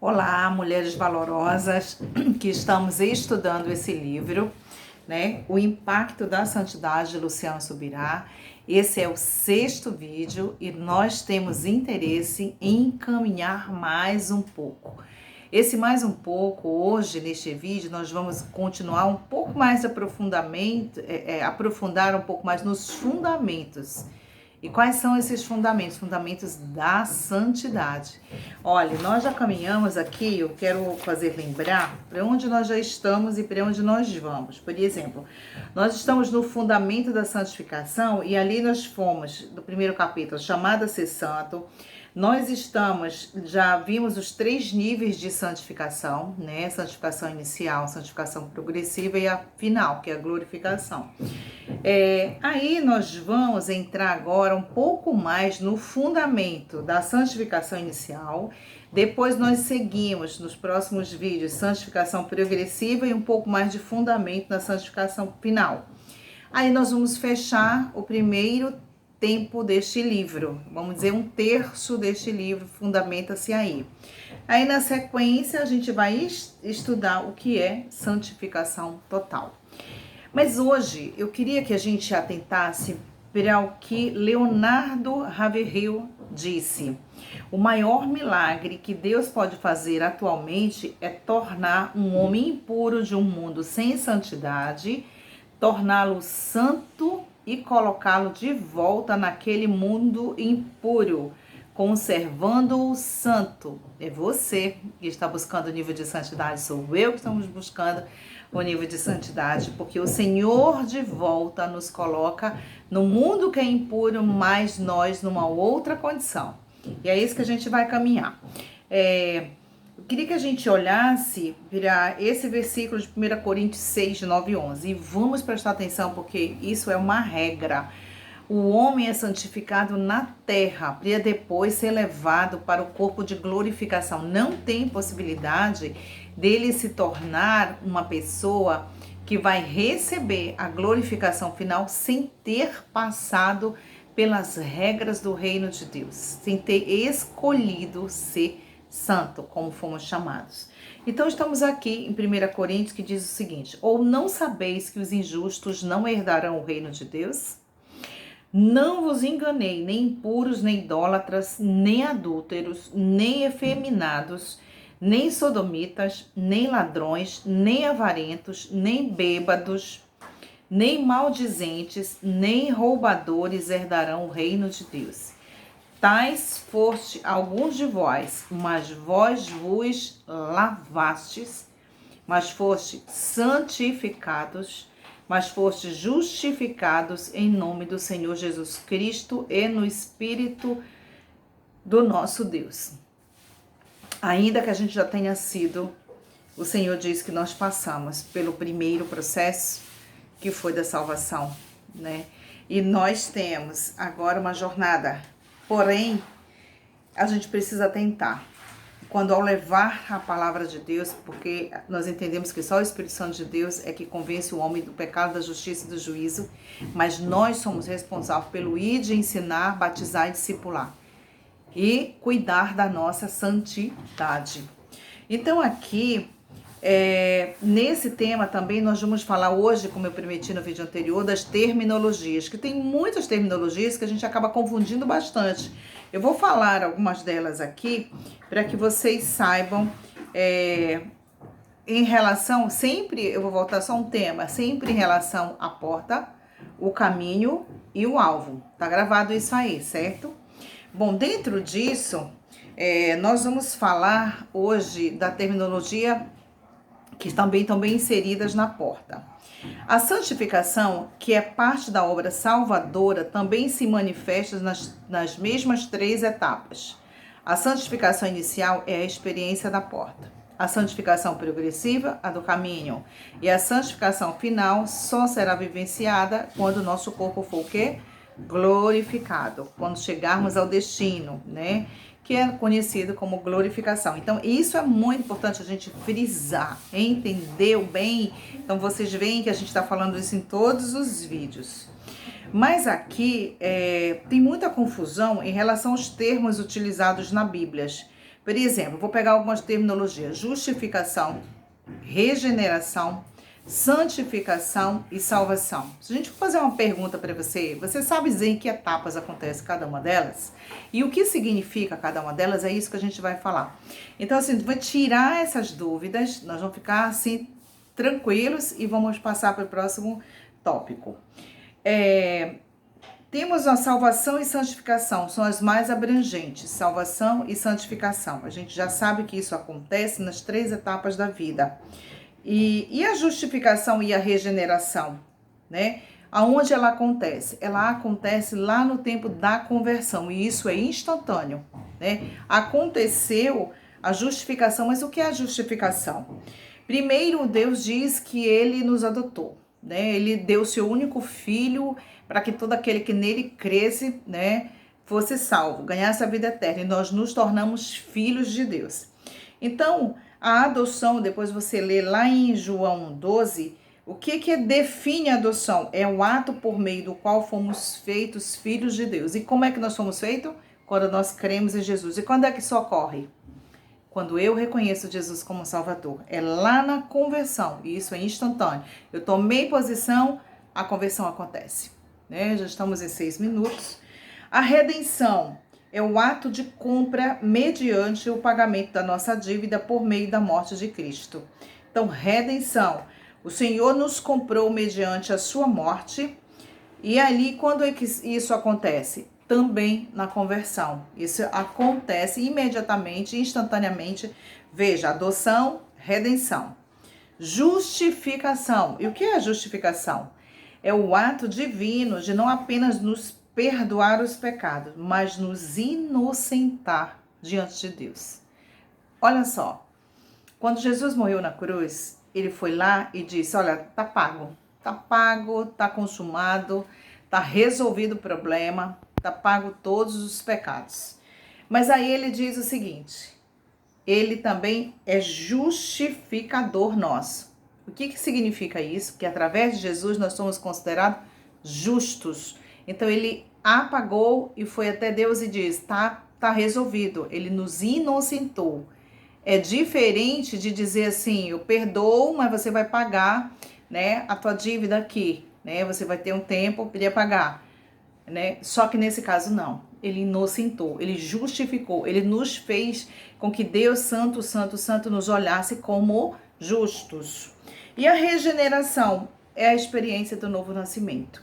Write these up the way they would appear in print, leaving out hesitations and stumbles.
Olá, mulheres valorosas que estamos estudando esse livro, né? O Impacto da Santidade, de Luciano Subirá. Esse é o 6º vídeo e nós temos interesse em caminhar mais um pouco. Esse mais um pouco, hoje, neste vídeo, nós vamos continuar um pouco mais de aprofundamento, aprofundar um pouco mais nos fundamentos. E quais são esses fundamentos? Fundamentos da santidade. Olha, nós já caminhamos aqui, eu quero fazer lembrar para onde nós já estamos e para onde nós vamos. Por exemplo, nós estamos no fundamento da santificação e ali nós fomos, no primeiro capítulo, chamado a ser santo. Nós já vimos os 3 níveis de santificação, né? Santificação inicial, santificação progressiva e a final, que é a glorificação. Aí nós vamos entrar agora um pouco mais no fundamento da santificação inicial. Depois nós seguimos nos próximos vídeos santificação progressiva e um pouco mais de fundamento da santificação final. Aí nós vamos fechar o primeiro tempo deste livro, vamos dizer 1/3 deste livro fundamenta-se aí. Aí na sequência a gente vai estudar o que é santificação total. Mas hoje eu queria que a gente atentasse para o que Leonardo Ravenhill disse. O maior milagre que Deus pode fazer atualmente é tornar um homem impuro de um mundo sem santidade, torná-lo santo e colocá-lo de volta naquele mundo impuro, conservando-o santo. É você que está buscando o nível de santidade, sou eu que estamos buscando o nível de santidade, porque o Senhor de volta nos coloca no mundo que é impuro, mas nós numa outra condição. E é isso que a gente vai caminhar. Eu queria que a gente olhasse para esse versículo de 1 Coríntios 6, de 9 e 11. E vamos prestar atenção, porque isso é uma regra. O homem é santificado na terra, para depois ser levado para o corpo de glorificação. Não tem possibilidade dele se tornar uma pessoa que vai receber a glorificação final sem ter passado pelas regras do reino de Deus, sem ter escolhido ser santo, como fomos chamados. Então estamos aqui em 1 Coríntios, que diz o seguinte: ou não sabeis que os injustos não herdarão o reino de Deus? Não vos enganei, nem impuros, nem idólatras, nem adúlteros, nem efeminados, nem sodomitas, nem ladrões, nem avarentos, nem bêbados, nem maldizentes, nem roubadores herdarão o reino de Deus. Tais foste alguns de vós, mas vós vos lavastes, mas foste santificados, mas foste justificados em nome do Senhor Jesus Cristo e no Espírito do nosso Deus. Ainda que a gente já tenha sido, o Senhor diz que nós passamos pelo primeiro processo, que foi da salvação, né? E nós temos agora uma jornada, porém, a gente precisa tentar. Quando ao levar a palavra de Deus, porque nós entendemos que só o Espírito Santo de Deus é que convence o homem do pecado, da justiça e do juízo, mas nós somos responsáveis pelo ir de ensinar, batizar e discipular e cuidar da nossa santidade. Então aqui, nesse tema também nós vamos falar hoje, como eu prometi no vídeo anterior, das terminologias, que tem muitas terminologias que a gente acaba confundindo bastante. Eu vou falar algumas delas aqui para que vocês saibam, em relação, sempre, eu vou voltar só um tema, sempre em relação à porta, o caminho e o alvo. Tá gravado isso aí, certo? Bom, dentro disso, nós vamos falar hoje da terminologia que também estão bem inseridas na porta. A santificação, que é parte da obra salvadora, também se manifesta nas mesmas 3 etapas. A santificação inicial é a experiência da porta. A santificação progressiva, a do caminho. E a santificação final só será vivenciada quando o nosso corpo for o quê? Glorificado. Quando chegarmos ao destino, né? Que é conhecido como glorificação. Então, isso é muito importante a gente frisar, entendeu bem? Então, vocês veem que a gente está falando isso em todos os vídeos. Mas aqui tem muita confusão em relação aos termos utilizados na Bíblia. Por exemplo, vou pegar algumas terminologias: justificação, regeneração, santificação e salvação. Se a gente for fazer uma pergunta para você, você sabe dizer em que etapas acontece cada uma delas? E o que significa cada uma delas? É isso que a gente vai falar. Então, assim, vai tirar essas dúvidas, nós vamos ficar assim tranquilos e vamos passar para o próximo tópico. Temos a salvação e santificação, são as mais abrangentes, salvação e santificação. A gente já sabe que isso acontece nas 3 etapas da vida. E a justificação e a regeneração, né? Aonde ela acontece? Ela acontece lá no tempo da conversão, e isso é instantâneo, né? Aconteceu a justificação, mas o que é a justificação? Primeiro, Deus diz que Ele nos adotou, né? Ele deu seu único filho para que todo aquele que nele cresce, né, fosse salvo, ganhasse a vida eterna, e nós nos tornamos filhos de Deus. Então, a adoção, depois você lê lá em João 12, o que define a adoção? É o ato por meio do qual fomos feitos filhos de Deus. E como é que nós fomos feitos? Quando nós cremos em Jesus. E quando é que isso ocorre? Quando eu reconheço Jesus como Salvador. É lá na conversão, e isso é instantâneo. Eu tomei posição, a conversão acontece, né? Já estamos em 6 minutos. A redenção é o ato de compra mediante o pagamento da nossa dívida por meio da morte de Cristo. Então, redenção. O Senhor nos comprou mediante a sua morte. E ali, quando é que isso acontece? Também na conversão. Isso acontece imediatamente, instantaneamente. Veja, adoção, redenção. Justificação. E o que é a justificação? É o ato divino de não apenas nos perdoar os pecados, mas nos inocentar diante de Deus. Olha só, quando Jesus morreu na cruz, ele foi lá e disse: olha, tá pago, tá consumado, tá resolvido o problema, tá pago todos os pecados. Mas aí ele diz o seguinte: ele também é justificador nosso. O que significa isso? Que através de Jesus nós somos considerados justos. Então ele apagou e foi até Deus e diz: tá resolvido. Ele nos inocentou. É diferente de dizer assim: eu perdoo, mas você vai pagar, né, a tua dívida aqui, né? Você vai ter um tempo para ele pagar, né? Só que nesse caso não. Ele inocentou, ele justificou, ele nos fez com que Deus Santo, Santo, Santo nos olhasse como justos. E a regeneração é a experiência do novo nascimento.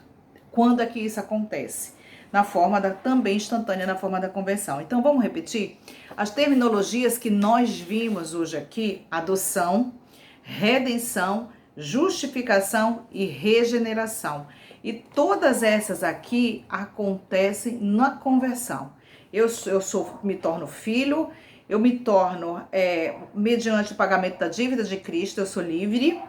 Quando é que isso acontece? Na forma também instantânea, na forma da conversão. Então vamos repetir? As terminologias que nós vimos hoje aqui: adoção, redenção, justificação e regeneração. E todas essas aqui acontecem na conversão. Eu me torno filho, eu me torno, mediante o pagamento da dívida de Cristo, eu sou livre,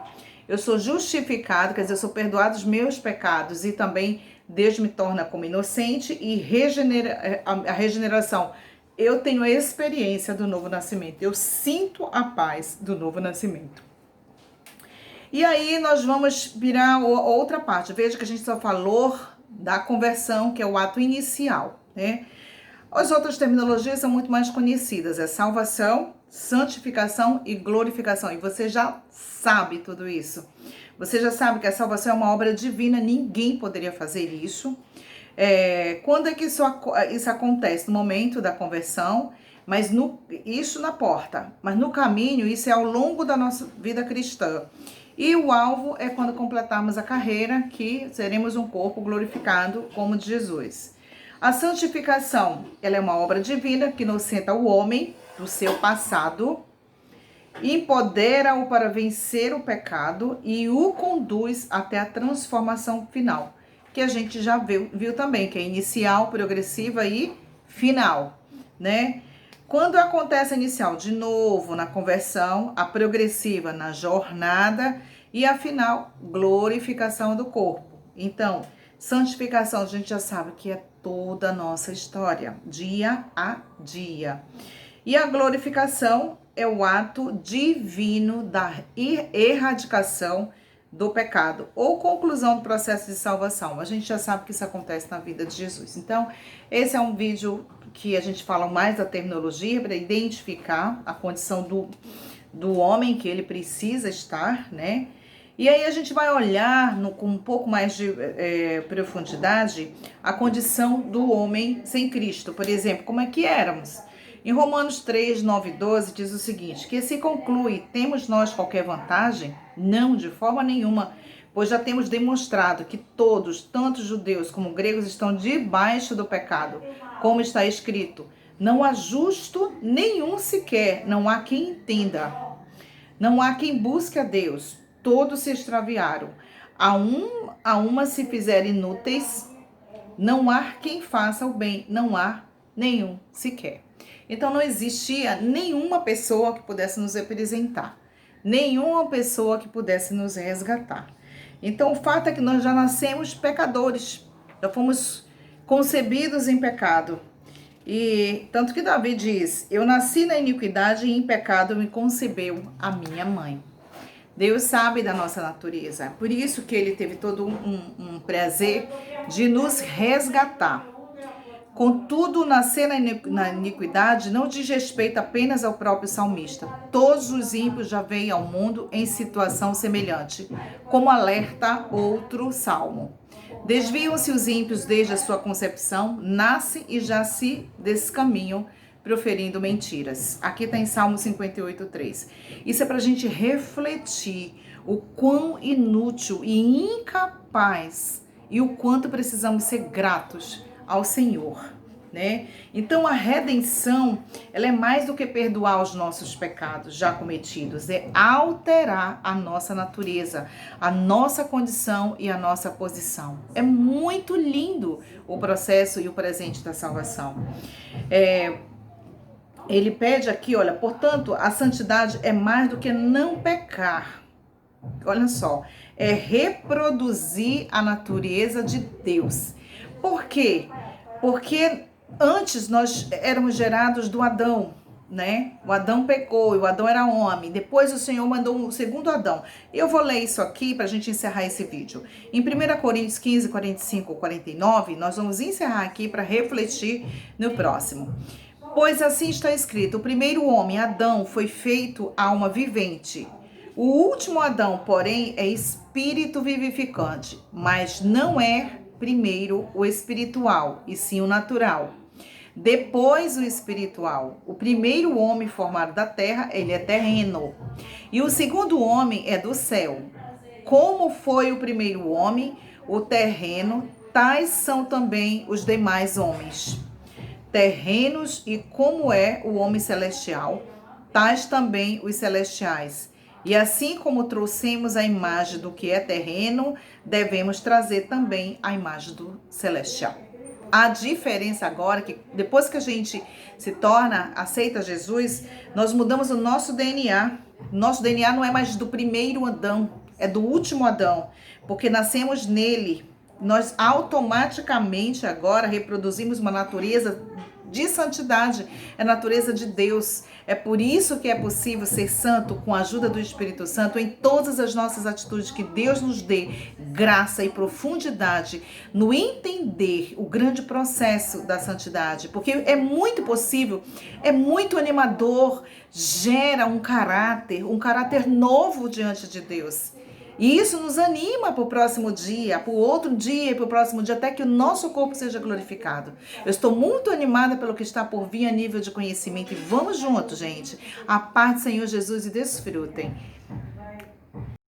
eu sou justificado, quer dizer, eu sou perdoado dos meus pecados, e também Deus me torna como inocente. E a regeneração, eu tenho a experiência do novo nascimento, eu sinto a paz do novo nascimento. E aí nós vamos virar outra parte. Veja que a gente só falou da conversão, que é o ato inicial, né? As outras terminologias são muito mais conhecidas: é salvação, santificação e glorificação. E você já sabe tudo isso. Você já sabe que a salvação é uma obra divina, ninguém poderia fazer isso. Quando é que isso acontece? No momento da conversão, mas isso na porta. Mas no caminho, isso é ao longo da nossa vida cristã. E o alvo é quando completarmos a carreira, que seremos um corpo glorificado como de Jesus. A santificação, ela é uma obra divina que inocenta o homem do seu passado, empodera-o para vencer o pecado e o conduz até a transformação final, que a gente já viu também, que é inicial, progressiva e final, né? Quando acontece a inicial, de novo, na conversão, a progressiva na jornada e a final, glorificação do corpo. Então, santificação, a gente já sabe que é toda a nossa história, dia a dia. E a glorificação é o ato divino da erradicação do pecado ou conclusão do processo de salvação. A gente já sabe que isso acontece na vida de Jesus. Então, esse é um vídeo que a gente fala mais da terminologia para identificar a condição do homem que ele precisa estar, né? E aí a gente vai olhar com um pouco mais de profundidade a condição do homem sem Cristo. Por exemplo, como é que éramos? Em Romanos 3, 9 e 12 diz o seguinte, que se conclui, temos nós qualquer vantagem? Não, de forma nenhuma, pois já temos demonstrado que todos, tanto judeus como gregos, estão debaixo do pecado, como está escrito, não há justo nenhum sequer, não há quem entenda, não há quem busque a Deus. Todos se extraviaram. A uma se fizeram inúteis. Não há quem faça o bem. Não há nenhum sequer. Então não existia nenhuma pessoa que pudesse nos representar. Nenhuma pessoa que pudesse nos resgatar. Então o fato é que nós já nascemos pecadores. Já fomos concebidos em pecado. E tanto que Davi diz, eu nasci na iniquidade e em pecado me concebeu a minha mãe. Deus sabe da nossa natureza, por isso que ele teve todo um prazer de nos resgatar. Contudo, nascer na iniquidade não diz respeito apenas ao próprio salmista. Todos os ímpios já veem ao mundo em situação semelhante, como alerta outro salmo. Desviam-se os ímpios desde a sua concepção, nascem e já se descaminham, proferindo mentiras. Aqui está em Salmo 58:3. Isso é para a gente refletir o quão inútil e incapaz e o quanto precisamos ser gratos ao Senhor, né? Então a redenção, ela é mais do que perdoar os nossos pecados já cometidos, é alterar a nossa natureza, a nossa condição e a nossa posição. É muito lindo o processo e o presente da salvação. Ele pede aqui, olha, portanto, a santidade é mais do que não pecar. Olha só, é reproduzir a natureza de Deus. Por quê? Porque antes nós éramos gerados do Adão, né? O Adão pecou e o Adão era homem. Depois o Senhor mandou um segundo Adão. Eu vou ler isso aqui para a gente encerrar esse vídeo. Em 1 Coríntios 15, 45, 49, nós vamos encerrar aqui para refletir no próximo. Pois assim está escrito, o primeiro homem, Adão, foi feito alma vivente. O último Adão, porém, é espírito vivificante, mas não é primeiro o espiritual, e sim o natural. Depois o espiritual. O primeiro homem formado da terra, ele é terreno. E o segundo homem é do céu. Como foi o primeiro homem, o terreno, tais são também os demais homens. Terrenos, e como é o homem celestial, tais também os celestiais. E assim como trouxemos a imagem do que é terreno, devemos trazer também a imagem do celestial. A diferença agora é que depois que a gente se torna, aceita Jesus, nós mudamos o nosso DNA. Nosso DNA não é mais do primeiro Adão, é do último Adão, porque nascemos nele. Nós automaticamente agora reproduzimos uma natureza de santidade, é a natureza de Deus. É por isso que é possível ser santo com a ajuda do Espírito Santo em todas as nossas atitudes, que Deus nos dê graça e profundidade no entender o grande processo da santidade, porque é muito possível, é muito animador, gera um caráter novo diante de Deus. E isso nos anima para o próximo dia, para o outro dia e para o próximo dia, até que o nosso corpo seja glorificado. Eu estou muito animada pelo que está por vir a nível de conhecimento. E vamos juntos, gente. A paz do Senhor Jesus e desfrutem.